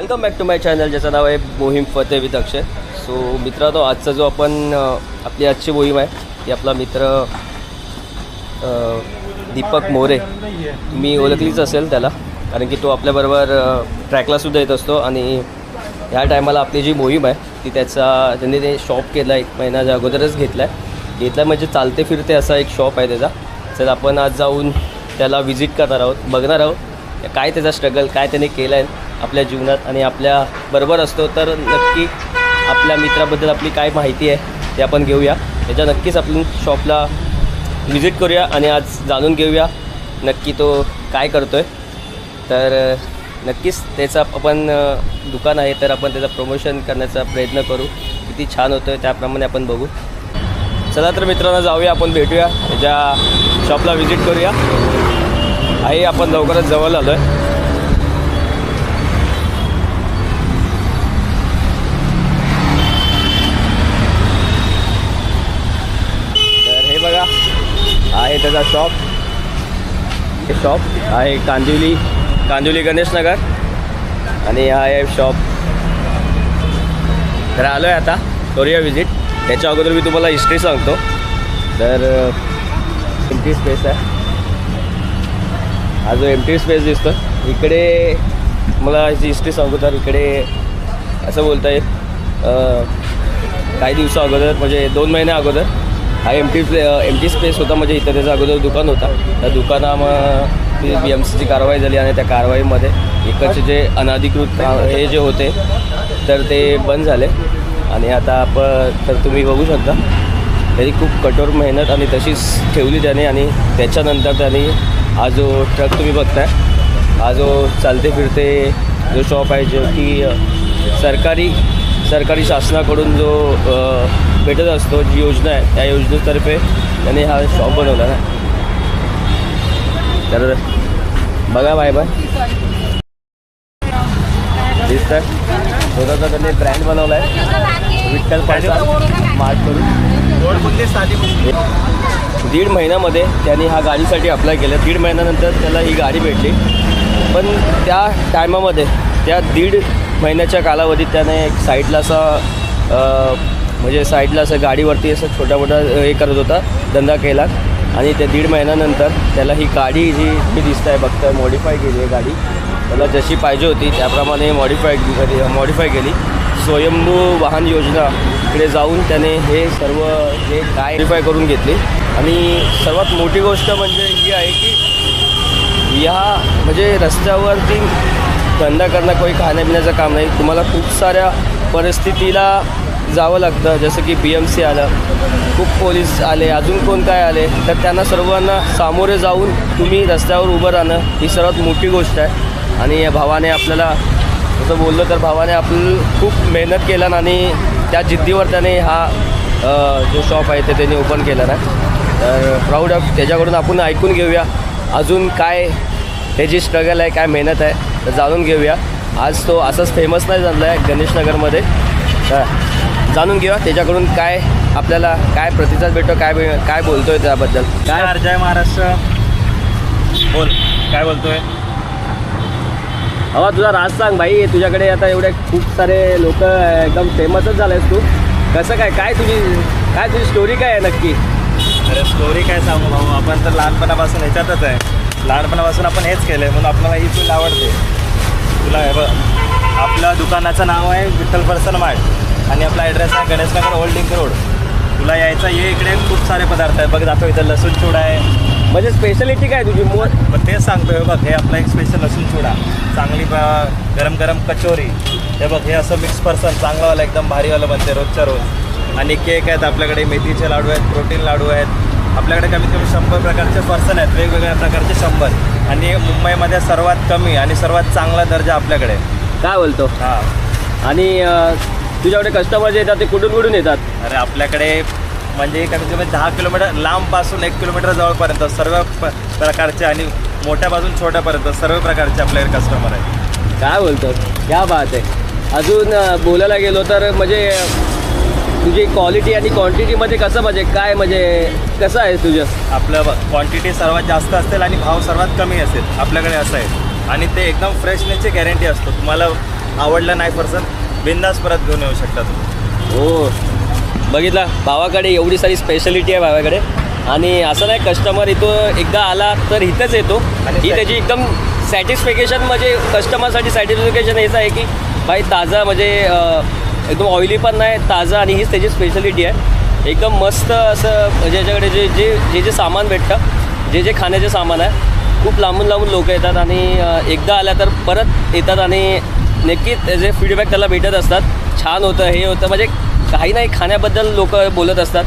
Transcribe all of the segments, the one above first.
Welcome back to my channel, ज्याचं नाव आहे मोहीम फतेह विथ अक्षय. सो मित्रांनो, आजचा जो आपण आपली आजची मोहीम आहे ती आपला मित्र दीपक मोरे, मी ओळखलीच असेल त्याला, कारण की तो आपल्याबरोबर ट्रॅकलासुद्धा येत असतो. आणि ह्या टायमाला आपली जी मोहीम आहे ती त्यांनी ते शॉप केला, 1 महिन्याच्या अगोदरच घेतला म्हणजे चालते फिरते असा एक शॉप आहे त्याचा. तर आपण आज जाऊन त्याला व्हिजिट करणार आहोत, बघणार आहोत काय त्याचा स्ट्रगल, काय त्याने केलं आहे आपल्या जीवनात. आणि आपल्या बरोबर असतो तर नक्की आपल्या मित्राबद्दल आपली काय माहिती आहे ते आपण घेऊया. त्याच्या नक्कीच आपण शॉपला व्हिजिट करूया आणि आज जाणून घेऊया नक्की तो काय करतो आहे. तर नक्कीच त्याचा आपण दुकान आहे तर आपण त्याचं प्रमोशन करण्याचा प्रयत्न करू, किती छान होतं आहे त्याप्रमाणे आपण बघू. चला तर मित्रांनो, जाऊया, आपण भेटूया, त्याच्या शॉपला व्हिजिट करूया. आहे आपण लवकरच जवळ आलो आहे. तर हे बघा, आहे त्याचा शॉप. हे शॉप आहे कांदिवली गणेश नगर आणि हा आहे शॉप. तर आलो आहे, आता करूया व्हिजिट. त्याच्या अगोदर मी तुम्हाला हिस्ट्री सांगतो. तर एम्प्टी स्पेस आहे, हा जो एम्प्टी स्पेस दिसतो इकडे. मला याची हिस्ट्री सांगू तर इकडे असं बोलता येईल, काही दिवसा अगोदर म्हणजे 2 महिन्या अगोदर हा एम्प्टी स्पेस होता. म्हणजे इथं त्याचा अगोदर दुकान होता. त्या दुकानामध्ये BMCची कारवाई झाली आणि त्या कारवाईमध्ये इकडचे जे अनधिकृत हे जे होते तर ते बंद झाले. आणि आता तर तुम्ही बघू शकता त्याची खूप कठोर मेहनत आणि तशीच ठेवली त्याने. आणि त्याच्यानंतर त्याने हा जो ट्रक तुम्ही बघताय, हा जो चालते फिरते जो शॉप आहे, जो की सरकारी शासनाकडून जो भेटत असतो, जी योजना आहे त्या योजनेतर्फे त्याने हा शॉप बनवला ना. तर बघा बाय दिसत आहे, स्वतःचा त्यांनी ब्रँड बनवला आहे, विठ्ठल पासा मार्ट करून. 1.5 महिन्यामध्ये त्यांनी हा गाडीसाठी अप्लाय केलं. 1.5 महिन्यानंतर त्याला ही गाडी भेटली. पण त्या टायमामध्ये, त्या 1.5 महिन्याच्या कालावधीत त्याने एक साईडला असं गाडीवरती असं छोटा मोठा हे करत होता, धंदा केला. आणि त्या 1.5 महिन्यानंतर त्याला ही गाडी जी मी दिसत आहे बघता मॉडिफाय केली आहे गाडी. त्याला जशी पाहिजे होती त्याप्रमाणे मॉडिफाय केली. स्वयंभू वाहन योजना इकडे जाऊन त्याने हे सर्व हे काय मॉडिफाय करून घेतली. आणि सर्वात मोठी गोष्ट म्हणजे ही आहे की म्हणजे रस्त्यावरती धंदा करणं काही खाण्यापिण्याचं काम नाही. तुम्हाला खूप साऱ्या परिस्थितीला जावं लागतं, जसं की BMC आलं, खूप पोलीस आले, अजून कोण काय आले, तर त्यांना सर्वांना सामोरे जाऊन तुम्ही रस्त्यावर उभं राहणं ही सर्वात मोठी गोष्ट आहे. आणि या भावाने आपल्याला असं बोललं तर भावाने आपलं खूप मेहनत केलं आणि त्या जिद्दीवर त्याने हा जो शॉप आहे ते त्यांनी ओपन केला ना. तर प्राऊड ऑफ त्याच्याकडून आपण ऐकून घेऊया अजून काय त्याची स्ट्रगल आहे, काय मेहनत आहे, तर जाणून घेऊया. आज तो असंच फेमस नाही झाला आहे गणेशनगरमध्ये, तर जाणून घेऊया त्याच्याकडून काय आपल्याला काय प्रतिसाद भेटतो, काय बोलतो आहे त्याबद्दल. काय जय महाराष्ट्र, बोल काय बोलतो आहे. हवा तुझा राज सांग भाई. तुझ्याकडे आता एवढे खूप सारे लोक एकदम फेमसच झाले आहेस तू. कसं काय तुझी स्टोरी काय आहे नक्की. अरे स्टोरी काय सांगू भाऊ, आपण तर लहानपणापासून ह्याच्यातच आहे. लहानपणापासून आपण हेच केलं आहे म्हणून आपल्याला ही फील्ड आवडते. तुला हे बघ, आपलं दुकानाचं नाव आहे विठ्ठल फरसन मार्ट आणि आपला ॲड्रेस आहे गणेशनगर ओल्ड लिंक रोड. तुला यायचं ये, इकडे खूप सारे पदार्थ आहे बघ. दाखव, इथं लसूण चिवडा आहे. म्हणजे स्पेशालिटी काय तुझी पण तेच सांगतोय बघ, हे आपला एक स्पेशल लसूण चिवडा, चांगली गरम कचोरी. हे बघ, हे असं मिक्स पर्सन चांगलंवालं एकदम भारीवालं बनते रोजच्या रोज. आणि केक आहेत आपल्याकडे, मेथीचे लाडू आहेत, प्रोटीन लाडू आहेत आपल्याकडे. कमीत कमी 100 प्रकारचे पर्सन आहेत, वेगवेगळ्या प्रकारचे 100. आणि मुंबईमध्ये सर्वात कमी आणि सर्वात चांगला दर्जा आपल्याकडे. काय बोलतो. हां. आणि तुझ्याकडे कस्टमर जे येतात ते कुठून येतात. अरे आपल्याकडे म्हणजे कमीत कमी 10 किलोमीटर लांबपासून 1 किलोमीटर जवळपर्यंत सर्व प्रकारचे आणि मोठ्यापासून छोट्यापर्यंत सर्व प्रकारचे आपल्याकडे कस्टमर आहेत. काय बोलतो, क्या बात आहे. अजून बोलायला गेलो तर म्हणजे तुझी क्वालिटी आणि क्वांटिटीमध्ये कसं म्हणजे काय म्हणजे कसं आहे तुझं. आपलं क्वांटिटी सर्वात जास्त असेल आणि भाव सर्वात कमी असेल आपल्याकडे, असं आहे. आणि ते एकदम फ्रेशनेसची गॅरंटी असतो. तुम्हाला आवडलं नाही फरसन बिंदास परत घेऊन येऊ शकता तुम्ही. हो बघितला भावाकडे एवढी सारी स्पेशलिटी आहे भावाकडे. आणि असं नाही कस्टमर इथं एकदा आला तर इथंच येतो. आणि ही त्याची एकदम सॅटिस्फिकेशन म्हणजे कस्टमरसाठी सॅटिस्फिकेशन हेच आहे की भाई ताजा म्हणजे एकदम ऑइली पण नाही ताजा. आणि हीच त्याची स्पेशलिटी आहे. एकदम मस्त असं म्हणजे याच्याकडे जे सामान भेटतं जे खाण्याचे सामान आहे खूप लांबून लोक येतात आणि एकदा आल्या तर परत येतात आणि नक्कीच त्याचे फीडबॅक त्याला भेटत असतात. छान होतं हे होतं म्हणजे काही नाही खाण्याबद्दल लोक बोलत असतात.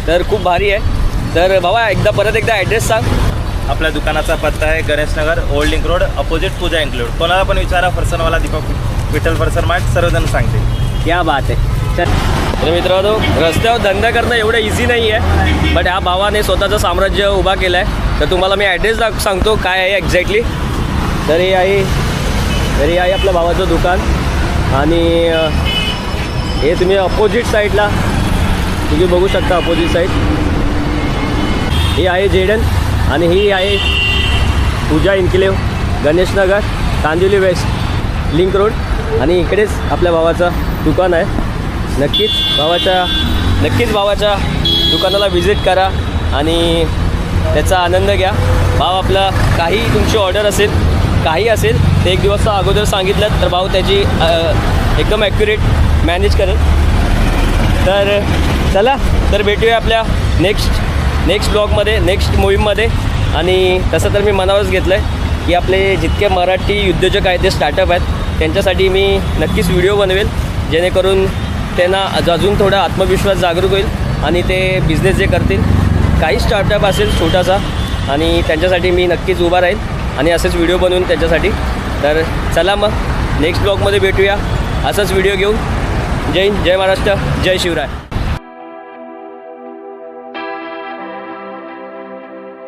तर खूप भारी आहे. तर भावा परत एकदा ॲड्रेस सांग. आपल्या दुकानाचा पत्ता आहे Ganeshnagar old link road opposite Pooja enclave. कोणाला पण विचारा फरसनवाला दीपक विठ्ठल फरसन मार्ट सर्वजण सांगते. क्या बात आहे. तर मित्रांनो रस्त्यावर धंदा करणं एवढं इझी नाही आहे. बट ह्या भावाने स्वतःचं साम्राज्य उभा केलं आहे. तर तुम्हाला मी ॲड्रेस सांगतो काय आहे एक्झॅक्टली. तर हे आहे आपल्या भावाचं दुकान. आणि हे तुम्ही अपोजिट साईडला तुम्ही बघू शकता. अपोजिट साईड ही आहे जेडन आणि ही आहे Pooja enclave Ganeshnagar Kandivali west link road. आणि इकडेच आपल्या भावाचं दुकान आहे. नक्कीच भावाच्या दुकानाला व्हिजिट करा आणि त्याचा आनंद घ्या. भाव आपला काही तुमची ऑर्डर असेल काही असेल ते एक दिवस अगोदर सांगितलं तर भाऊ त्याची एकदम ॲक्युरेट मॅनेज करेल. तर चला तर भेटूया आपल्या नेक्स्ट ब्लॉगमध्ये नेक्स्ट मोहीममध्ये. आणि तसं तर मी मनावरच घेतलं आहे की आपले जितके मराठी उद्योजक आहेत ते स्टार्टअप आहेत त्यांच्यासाठी मी नक्कीच व्हिडिओ बनवेल जेणेकरून त्यांना अजून थोडा आत्मविश्वास जागरूक होईल आणि ते बिझनेस जे करतील काही स्टार्टअप असेल छोटासा आणि त्यांच्यासाठी मी नक्कीच उभा राहील आणि असेच व्हिडिओ बनवून त्यांच्यासाठी. तर चला मग नेक्स्ट ब्लॉगमध्ये भेटूया असंच व्हिडिओ घेऊन. जय हिंद जय महाराष्ट्र जय शिवराय.